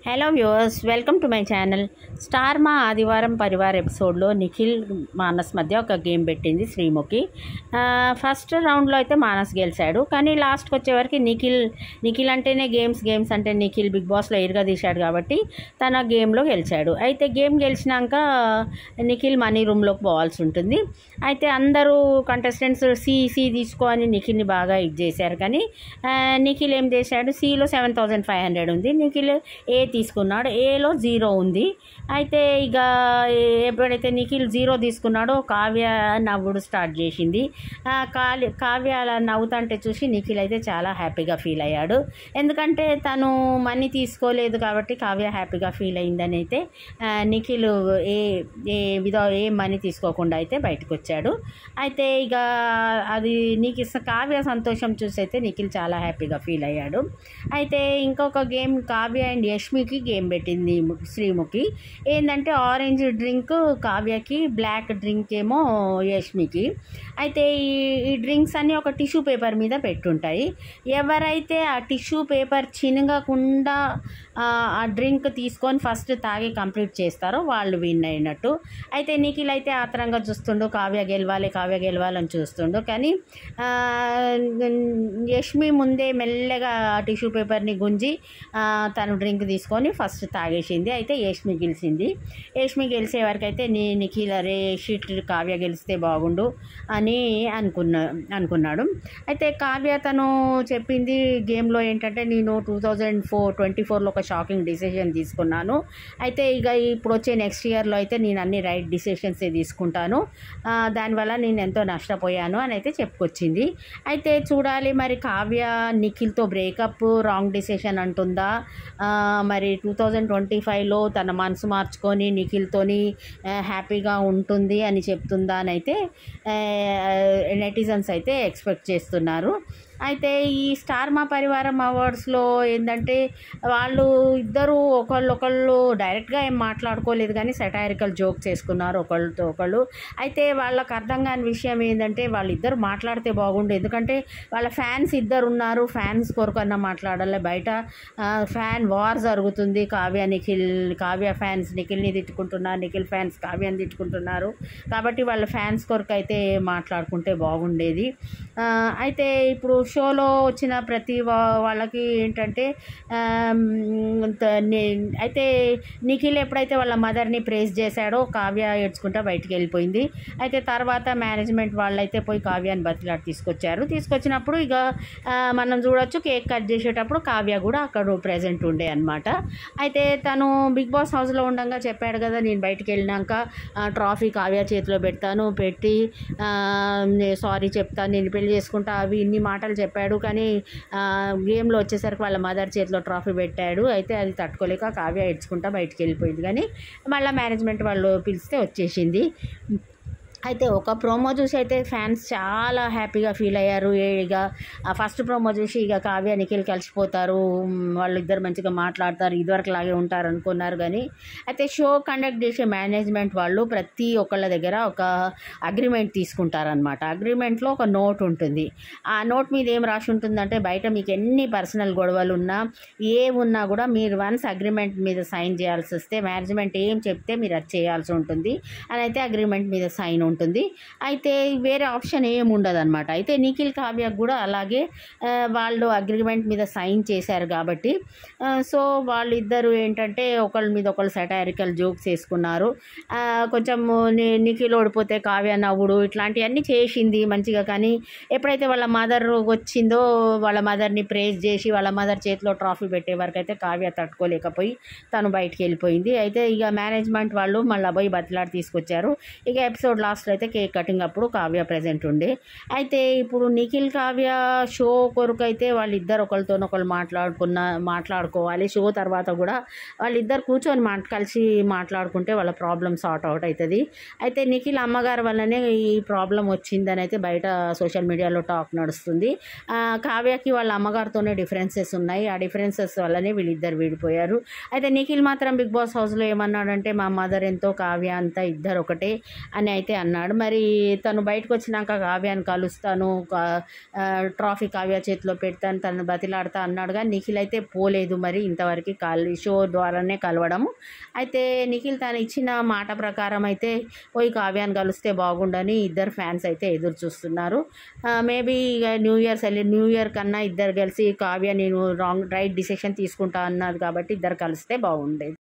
Hello viewers, welcome to my channel. Star మా ఆదివారం పరివార్ ఎపిసోడ్లో నిఖిల్ మానస్ మధ్య ఒక గేమ్ పెట్టింది శ్రీముఖి. ఫస్ట్ రౌండ్లో అయితే మానస్ గెలిచాడు, కానీ లాస్ట్కి వచ్చేవరకు నిఖిల్ అంటేనే గేమ్స్ అంటే నిఖిల్ బిగ్ బాస్లో ఎయిర్గా తీశాడు కాబట్టి తన గేమ్లో గెలిచాడు. అయితే గేమ్ గెలిచినాక నిఖిల్ మనీ రూమ్లోకి పోవాల్సి ఉంటుంది. అయితే అందరూ కంటెస్టెంట్స్ సి తీసుకో అని నిఖిల్ని బాగా ఇది చేశారు, కానీ నిఖిల్ ఏం చేశాడు, సిలో 7,500 ఉంది, నిఖిల్ ఏ తీసుకున్నాడు, ఏలో 0 ఉంది. అయితే ఇక ఎప్పుడైతే నిఖిల్ 0 తీసుకున్నాడో కావ్య నవ్వుడు స్టార్ట్ చేసింది. కావ్య అలా నవ్వుతుంటే చూసి నిఖిల్ అయితే చాలా హ్యాపీగా ఫీల్ అయ్యాడు. ఎందుకంటే తను మనీ తీసుకోలేదు కాబట్టి కావ్య హ్యాపీగా ఫీల్ అయిందని అయితే నిఖిల్ ఏ మనీ తీసుకోకుండా అయితే బయటకు వచ్చాడు. అయితే ఇక అది కావ్య సంతోషం చూసి అయితే నిఖిల్ చాలా హ్యాపీగా ఫీల్ అయ్యాడు. అయితే ఇంకొక గేమ్ కావ్య అండ్ యష్మికి గేమ్ పెట్టింది శ్రీముఖి. ఏంటంటే ఆరెంజ్ డ్రింక్ కావ్యకి, బ్లాక్ డ్రింక్ ఏమో యష్మికి. అయితే ఈ డ్రింక్స్ అన్నీ ఒక టిష్యూ పేపర్ మీద పెట్టుంటాయి. ఎవరైతే ఆ టిష్యూ పేపర్ చినగకుండా ఆ డ్రింక్ తీసుకొని ఫస్ట్ తాగి కంప్లీట్ చేస్తారో వాళ్ళు విన్ అయినట్టు. అయితే నిఖిల్ అయితే ఆత్రంగా చూస్తుండు, కావ్య గెలవాలని చూస్తుండు. కానీ యష్మి ముందే మెల్లగా టిష్యూ పేపర్ని గుంజి తను డ్రింక్ తీసుకొని ఫస్ట్ తాగేసింది. అయితే యష్మి గెలిచింది. యష్మి గెలిచే వరకు అయితే నిఖిల్ అరే షిట్ కావ్య గెలిస్తే బాగుండు అని అనుకున్నాడు. అయితే కావ్య తను చెప్పింది గేమ్లో ఏంటంటే, నేను 2024లో ఒక షాకింగ్ డిసిషన్ తీసుకున్నాను. అయితే ఇక ఇప్పుడు వచ్చే నెక్స్ట్ ఇయర్లో అయితే నేను అన్ని రైట్ డిసిషన్సే తీసుకుంటాను, దానివల్ల నేను ఎంతో నష్టపోయాను అని అయితే చెప్పుకొచ్చింది. అయితే చూడాలి మరి కావ్య నిఖిల్తో బ్రేకప్ రాంగ్ డిసిషన్ అంటుందా, మరి 2025లో తన మనసు మార్చుకొని నిఖిల్తోని హ్యాపీగా ఉంటుంది అని చెప్తుందా అని అయితే నెటిజన్స్ అయితే ఎక్స్పెక్ట్ చేస్తున్నారు. అయితే ఈ స్టార్ మా పరివారం అవార్డ్స్లో ఏంటంటే వాళ్ళు ఇద్దరు ఒకళ్ళు డైరెక్ట్గా ఏం మాట్లాడుకోలేదు, కానీ సెటైరికల్ జోక్స్ చేసుకున్నారు ఒకళ్ళతో ఒకళ్ళు. అయితే వాళ్ళకు అర్థం కాని విషయం ఏంటంటే వాళ్ళిద్దరు మాట్లాడితే బాగుండు, ఎందుకంటే వాళ్ళ ఫ్యాన్స్ ఇద్దరు ఉన్నారు, ఫ్యాన్స్ కొరకన్నా మాట్లాడాలి. బయట ఫ్యాన్ వార్ జరుగుతుంది. కావ్య ఫ్యాన్స్ నిఖిల్ని తిట్టుకుంటున్నారు, నిఖిల్ ఫ్యాన్స్ కావ్యని తిట్టుకుంటున్నారు. కాబట్టి వాళ్ళ ఫ్యాన్స్ కొరకు అయితే మాట్లాడుకుంటే బాగుండేది. అయితే ఇప్పుడు షోలో వచ్చిన ప్రతి వాళ్ళకి ఏంటంటే అయితే నిఖిల్ ఎప్పుడైతే వాళ్ళ మదర్ని ప్రేజ్ చేశాడో కావ్య ఏడ్చుకుంటా బయటికి వెళ్ళిపోయింది. అయితే తర్వాత మేనేజ్మెంట్ వాళ్ళైతే పోయి కావ్యాన్ని బతిలాడి తీసుకొచ్చినప్పుడు ఇక మనం చూడొచ్చు, కేక్ కట్ చేసేటప్పుడు కావ్య కూడా అక్కడ ప్రెజెంట్ ఉండే అనమాట. అయితే తను బిగ్ బాస్ హౌస్లో ఉండగా చెప్పాడు కదా, నేను బయటికి వెళ్ళినాక ట్రాఫీ కావ్య చేతిలో పెట్టి సారీ చెప్తాను, నేను పెళ్లి చేసుకుంటా, అవి ఇన్ని మాటలు చెప్పాడు. కానీ గేమ్లో వచ్చేసరికి వాళ్ళ మదర్ చేతిలో ట్రాఫీ పెట్టాడు. అయితే అది తట్టుకోలేక కావ్య ఏడ్చుకుంటా బయటికి వెళ్ళిపోయింది. కానీ మళ్ళీ మేనేజ్మెంట్ వాళ్ళు పిలిస్తే వచ్చేసింది. అయితే ఒక ప్రోమో చూసి అయితే ఫ్యాన్స్ చాలా హ్యాపీగా ఫీల్ అయ్యారు. ఇక ఫస్ట్ ప్రోమో చూసి ఇక కావ్య నిఖిల్ కలిసిపోతారు, వాళ్ళిద్దరు మంచిగా మాట్లాడతారు, ఇదివరకు లాగే ఉంటారు అనుకున్నారు. కానీ అయితే షో కండక్ట్ చేసే మేనేజ్మెంట్ వాళ్ళు ప్రతి ఒక్కళ్ళ దగ్గర ఒక అగ్రిమెంట్ తీసుకుంటారనమాట. అగ్రిమెంట్లో ఒక నోట్ ఉంటుంది. ఆ నోట్ మీద ఏం రాసి ఉంటుందంటే, బయట మీకు ఎన్ని పర్సనల్ గొడవలు ఉన్నా ఉన్నా కూడా మీరు వన్స్ అగ్రిమెంట్ మీద సైన్ చేయాల్సి వస్తే మేనేజ్మెంట్ ఏం చెప్తే మీరు అది చేయాల్సి ఉంటుంది అని అయితే అగ్రిమెంట్ మీద సైన్ ఉంటుంది. అయితే వేరే ఆప్షన్ ఏమి ఉండదు అనమాట. అయితే నిఖిల్ కావ్య కూడా అలాగే వాళ్ళు అగ్రిమెంట్ మీద సైన్ చేశారు కాబట్టి సో వాళ్ళిద్దరూ ఏంటంటే ఒకళ్ళ మీద ఒకళ్ళు సెటైరికల్ జోక్స్ వేసుకున్నారు. కొంచెం నిఖిల్ ఓడిపోతే కావ్య నవ్వుడు ఇట్లాంటివన్నీ చేసింది మంచిగా. కానీ ఎప్పుడైతే వాళ్ళ మదర్ వచ్చిందో వాళ్ళ మదర్ని ప్రేజ్ చేసి వాళ్ళ మదర్ చేతిలో ట్రాఫీ పెట్టే వరకు అయితే కావ్య తట్టుకోలేకపోయి తను బయటికి వెళ్ళిపోయింది. అయితే ఇక మేనేజ్మెంట్ వాళ్ళు మళ్ళీ పోయి బతిలాడి తీసుకొచ్చారు. ఇక ఎపిసోడ్ లాస్ట్ అయితే కేక్ కటింగ్ అప్పుడు కావ్య ప్రెజెంట్ ఉండే. అయితే ఇప్పుడు నిఖిల్ కావ్య షో కొరకు అయితే వాళ్ళిద్దరు ఒకళ్ళు మాట్లాడుకోవాలి. షో తర్వాత కూడా వాళ్ళిద్దరు కూర్చొని కలిసి మాట్లాడుకుంటే వాళ్ళ ప్రాబ్లమ్ సార్ట్ అవుట్ అవుతుంది. అయితే నిఖిల్ అమ్మగారి వల్లనే ఈ ప్రాబ్లం వచ్చిందని అయితే బయట సోషల్ మీడియాలో టాక్ నడుస్తుంది. కావ్యకి వాళ్ళ అమ్మగారితోనే డిఫరెన్సెస్ ఉన్నాయి, ఆ డిఫరెన్సెస్ వల్లనే వీళ్ళిద్దరు విడిపోయారు. అయితే నిఖిల్ మాత్రం బిగ్ బాస్ హౌస్లో ఏమన్నాడంటే, మా మదర్ ఎంతో కావ్య అంతా ఇద్దరు ఒకటే అని అయితే అన్నాడు. మరి తను బయటకు వచ్చినాక కావ్యాన్ని కలుస్తాను, ట్రాఫీ కావ్య చేతిలో పెడతాను, తను బతిలాడతా అన్నాడు. కానీ నిఖిల్ అయితే పోలేదు. మరి ఇంతవరకు షో ద్వారానే కలవడము. అయితే నిఖిల్ తను ఇచ్చిన మాట ప్రకారం అయితే పోయి కావ్యాన్ని కలిస్తే బాగుండని ఇద్దరు ఫ్యాన్స్ అయితే ఎదురు చూస్తున్నారు. మేబీ ఇక న్యూ ఇయర్ కన్నా ఇద్దరు కలిసి కావ్య నేను రైట్ డిసిషన్ తీసుకుంటా అన్నది కాబట్టి ఇద్దరు కలిస్తే బాగుండేది.